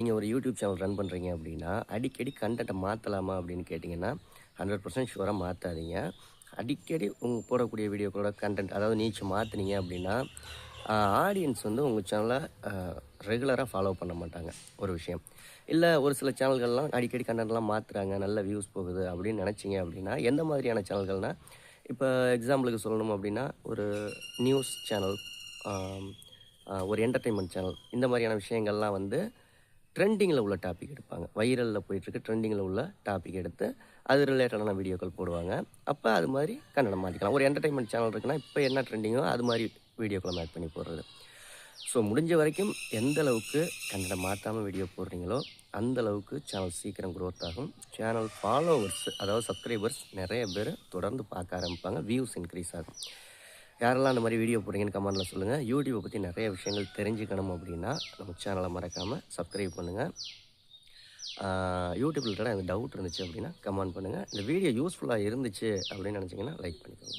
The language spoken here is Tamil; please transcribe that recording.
நீங்கள் ஒரு யூடியூப் சேனல் ரன் பண்ணுறீங்க அப்படின்னா அடிக்கடி கண்டென்ட்டை மாற்றலாமா அப்படின்னு கேட்டிங்கன்னா 100% ஷுவராக மாற்றாதீங்க. அடிக்கடி போடக்கூடிய வீடியோக்களோட கண்டென்ட் அதாவது நீச்சு மாற்றினீங்க அப்படின்னா ஆடியன்ஸ் வந்து உங்கள் சேனலை ரெகுலராக ஃபாலோ பண்ண மாட்டாங்க. ஒரு விஷயம் இல்லை, ஒரு சில சேனல்கள்லாம் அடிக்கடி கண்டென்ட்லாம் மாற்றுறாங்க, நல்ல வியூஸ் போகுது அப்படின்னு நினச்சிங்க அப்படின்னா எந்த மாதிரியான சேனல்கள்னால், இப்போ எக்ஸாம்பிளுக்கு சொல்லணும் அப்படின்னா ஒரு நியூஸ் சேனல், ஒரு என்டர்டெயின்மெண்ட் சேனல், இந்த மாதிரியான விஷயங்கள்லாம் வந்து ட்ரெண்டிங்கில் உள்ள டாபிக் எடுப்பாங்க. வைரலில் போயிட்டுருக்கு ட்ரெண்டிங்கில் உள்ள டாபிக் எடுத்து அது ரிலேட்டடான வீடியோக்கள் போடுவாங்க. அப்போ அது மாதிரி கண்டென்ட் மாற்றிக்கலாம். ஒரு என்டர்டெயின்மெண்ட் சேனல் இருக்குன்னா இப்போ என்ன ட்ரெண்டிங்கோ அது மாதிரி வீடியோக்களை மேக் பண்ணி போடுறது. ஸோ முடிஞ்ச வரைக்கும் எந்த அளவுக்கு கண்டென்ட்டை மாற்றாமல் வீடியோ போடுறீங்களோ அந்த அளவுக்கு சேனல் சீக்கிரம் க்ரோத் ஆகும். சேனல் ஃபாலோவர்ஸ் அதாவது சப்ஸ்கிரைபர்ஸ் நிறைய பேர் தொடர்ந்து பார்க்க ஆரம்பிப்பாங்க. வியூஸ் இன்க்ரீஸ் ஆகும். யாரெல்லாம் அந்த மாதிரி வீடியோ போடுறீங்கன்னு கமெண்ட்டில் சொல்லுங்கள். யூடியூப்பை பற்றி நிறைய விஷயங்கள் தெரிஞ்சுக்கணும் அப்படின்னா நம்ம சேனலை மறக்காமல் சப்ஸ்கிரைப் பண்ணுங்கள். யூடியூப் ரிலேட்டடாக எனக்கு டவுட் இருந்துச்சு அப்படின்னா கமெண்ட் பண்ணுங்கள். இந்த வீடியோ யூஸ்ஃபுல்லாக இருந்துச்சு அப்படின்னு நினச்சிங்கன்னா லைக் பண்ணிக்கோங்க.